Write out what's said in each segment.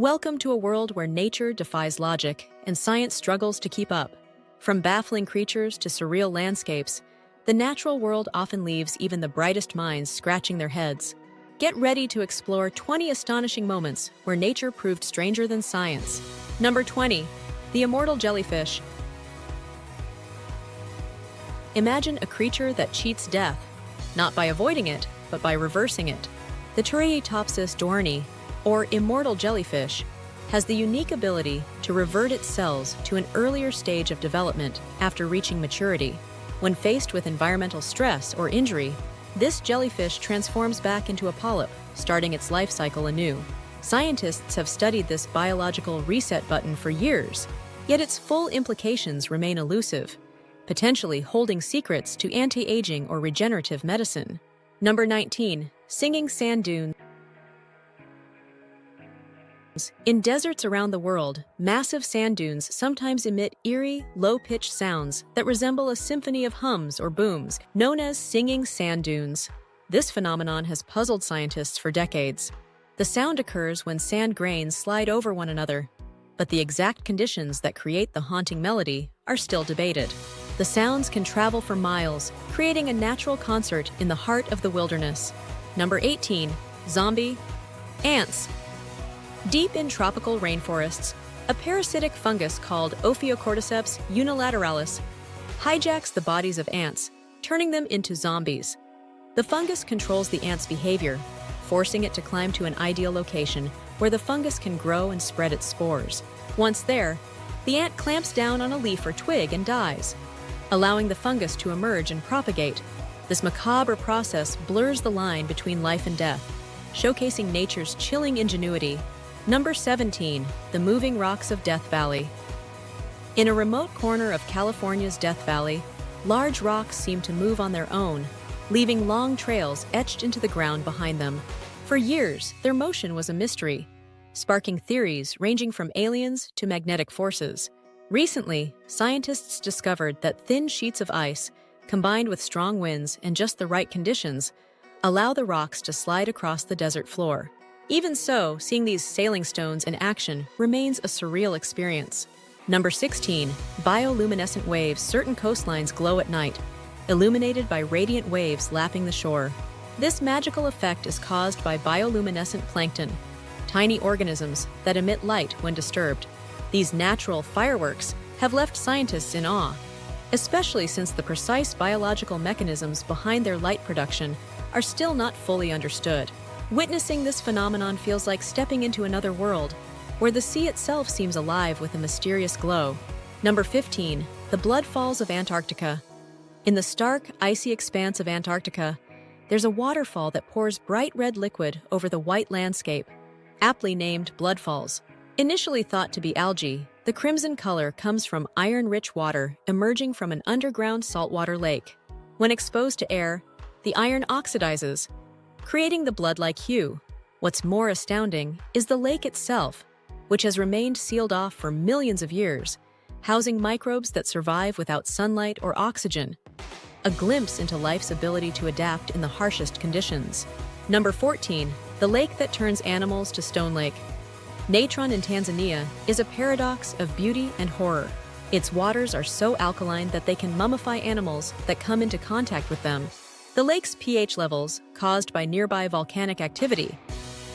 Welcome to a world where nature defies logic and science struggles to keep up. From baffling creatures to surreal landscapes, the natural world often leaves even the brightest minds scratching their heads. Get ready to explore 20 astonishing moments where nature proved stranger than science. Number 20. The Immortal Jellyfish. Imagine a creature that cheats death, not by avoiding it, but by reversing it. The Turritopsis dohrnii, or immortal jellyfish, has the unique ability to revert its cells to an earlier stage of development after reaching maturity. When faced with environmental stress or injury, this jellyfish transforms back into a polyp, starting its life cycle anew. Scientists have studied this biological reset button for years, yet its full implications remain elusive, potentially holding secrets to anti-aging or regenerative medicine. Number 19. Singing sand dunes. In deserts around the world, massive sand dunes sometimes emit eerie, low-pitched sounds that resemble a symphony of hums or booms, known as singing sand dunes. This phenomenon has puzzled scientists for decades. The sound occurs when sand grains slide over one another, but the exact conditions that create the haunting melody are still debated. The sounds can travel for miles, creating a natural concert in the heart of the wilderness. Number 18. Zombie ants. Deep in tropical rainforests, a parasitic fungus called Ophiocordyceps unilateralis hijacks the bodies of ants, turning them into zombies. The fungus controls the ant's behavior, forcing it to climb to an ideal location where the fungus can grow and spread its spores. Once there, the ant clamps down on a leaf or twig and dies, allowing the fungus to emerge and propagate. This macabre process blurs the line between life and death, showcasing nature's chilling ingenuity. Number 17. The moving rocks of Death Valley. In a remote corner of California's Death Valley, large rocks seem to move on their own, leaving long trails etched into the ground behind them. For years, their motion was a mystery, sparking theories ranging from aliens to magnetic forces. Recently, scientists discovered that thin sheets of ice, combined with strong winds and just the right conditions, allow the rocks to slide across the desert floor. Even so, seeing these sailing stones in action remains a surreal experience. Number 16. Bioluminescent waves. Certain coastlines glow at night, illuminated by radiant waves lapping the shore. This magical effect is caused by bioluminescent plankton, tiny organisms that emit light when disturbed. These natural fireworks have left scientists in awe, especially since the precise biological mechanisms behind their light production are still not fully understood. Witnessing this phenomenon feels like stepping into another world, where the sea itself seems alive with a mysterious glow. Number 15. The Blood Falls of Antarctica. In the stark, icy expanse of Antarctica, there's a waterfall that pours bright red liquid over the white landscape, aptly named Blood Falls. Initially thought to be algae, the crimson color comes from iron-rich water emerging from an underground saltwater lake. When exposed to air, the iron oxidizes, creating the blood-like hue. What's more astounding is the lake itself, which has remained sealed off for millions of years, housing microbes that survive without sunlight or oxygen. A glimpse into life's ability to adapt in the harshest conditions. Number 14. The lake that turns animals to stone lake. Natron in Tanzania is a paradox of beauty and horror. Its waters are so alkaline that they can mummify animals that come into contact with them. The lake's pH levels, caused by nearby volcanic activity,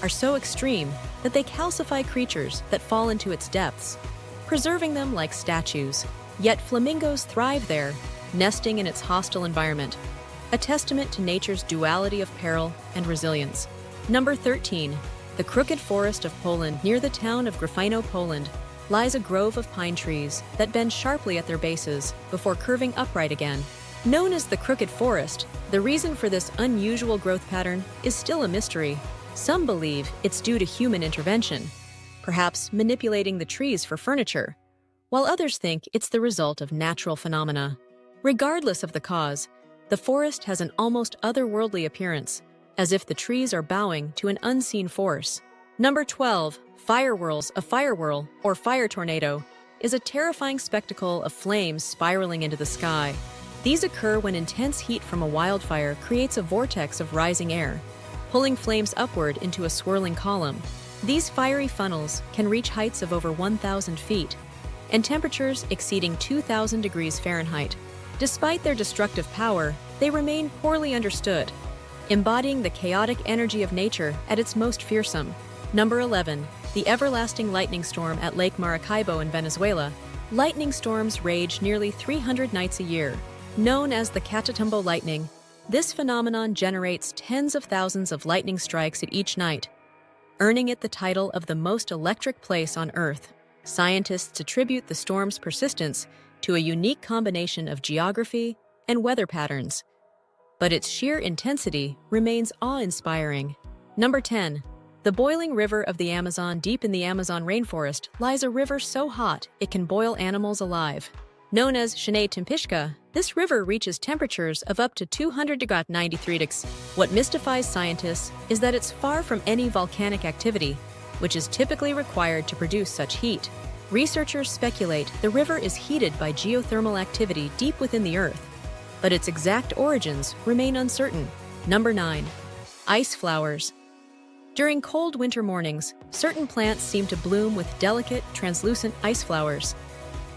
are so extreme that they calcify creatures that fall into its depths, preserving them like statues. Yet flamingos thrive there, nesting in its hostile environment, a testament to nature's duality of peril and resilience. Number 13. The Crooked Forest of Poland. Near the town of Gryfino, Poland, lies a grove of pine trees that bend sharply at their bases before curving upright again. Known as the Crooked Forest, the reason for this unusual growth pattern is still a mystery. Some believe it's due to human intervention, perhaps manipulating the trees for furniture, while others think it's the result of natural phenomena. Regardless of the cause, the forest has an almost otherworldly appearance, as if the trees are bowing to an unseen force. Number 12. Fire whirls. A fire whirl, or fire tornado, is a terrifying spectacle of flames spiraling into the sky. These occur when intense heat from a wildfire creates a vortex of rising air, pulling flames upward into a swirling column. These fiery funnels can reach heights of over 1,000 feet and temperatures exceeding 2,000 degrees Fahrenheit. Despite their destructive power, they remain poorly understood, embodying the chaotic energy of nature at its most fearsome. Number 11. The everlasting lightning storm at Lake Maracaibo in Venezuela. Lightning storms rage nearly 300 nights a year. Known as the Catatumbo lightning, this phenomenon generates tens of thousands of lightning strikes at each night, earning it the title of the most electric place on Earth. Scientists attribute the storm's persistence to a unique combination of geography and weather patterns, but its sheer intensity remains awe-inspiring. Number 10. The boiling river of the Amazon. Deep in the Amazon rainforest lies a river so hot it can boil animals alive. Known as Shanay Timpishka, this river reaches temperatures of up to 293 degrees. What mystifies scientists is that it's far from any volcanic activity, which is typically required to produce such heat. Researchers speculate the river is heated by geothermal activity deep within the Earth, but its exact origins remain uncertain. Number 9. Ice flowers. During cold winter mornings, certain plants seem to bloom with delicate, translucent ice flowers.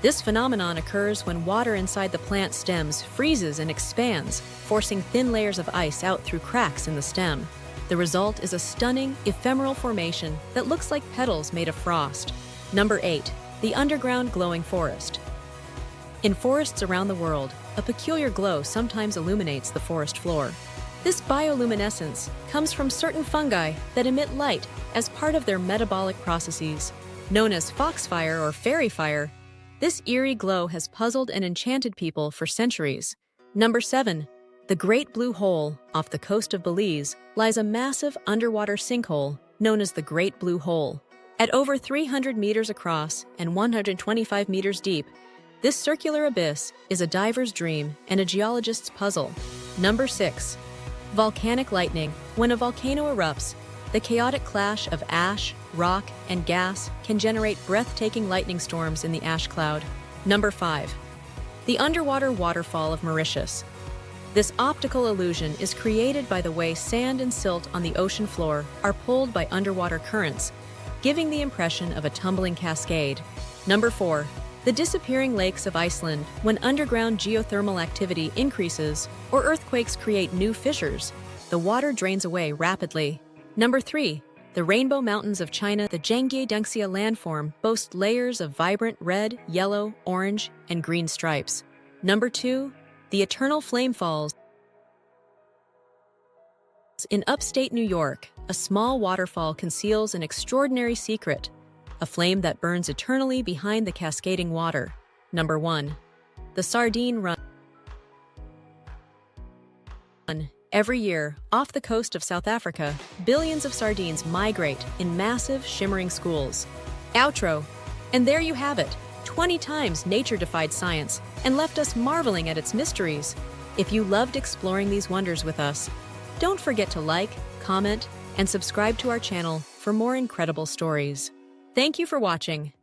This phenomenon occurs when water inside the plant stems freezes and expands, forcing thin layers of ice out through cracks in the stem. The result is a stunning, ephemeral formation that looks like petals made of frost. Number 8. The underground glowing forest. In forests around the world, a peculiar glow sometimes illuminates the forest floor. This bioluminescence comes from certain fungi that emit light as part of their metabolic processes. Known as foxfire or fairy fire, this eerie glow has puzzled and enchanted people for centuries. Number 7. The Great Blue Hole. Off the coast of Belize lies a massive underwater sinkhole known as the Great Blue Hole. At over 300 meters across and 125 meters deep, this circular abyss is a diver's dream and a geologist's puzzle. Number 6. Volcanic lightning. When a volcano erupts, the chaotic clash of ash, rock, and gas can generate breathtaking lightning storms in the ash cloud. Number 5. The underwater waterfall of Mauritius. This optical illusion is created by the way sand and silt on the ocean floor are pulled by underwater currents, giving the impression of a tumbling cascade. Number 4. The disappearing lakes of Iceland. When underground geothermal activity increases or earthquakes create new fissures, the water drains away rapidly. Number 3. The Rainbow Mountains of China. The Zhangye-Dengxia landform boasts layers of vibrant red, yellow, orange, and green stripes. Number 2. The Eternal Flame Falls. In upstate New York, a small waterfall conceals an extraordinary secret, a flame that burns eternally behind the cascading water. Number 1. The Sardine Run. Every year, off the coast of South Africa, billions of sardines migrate in massive, shimmering schools. Outro. And there you have it. 20 times nature defied science and left us marveling at its mysteries. If you loved exploring these wonders with us, don't forget to like, comment, and subscribe to our channel for more incredible stories. Thank you for watching.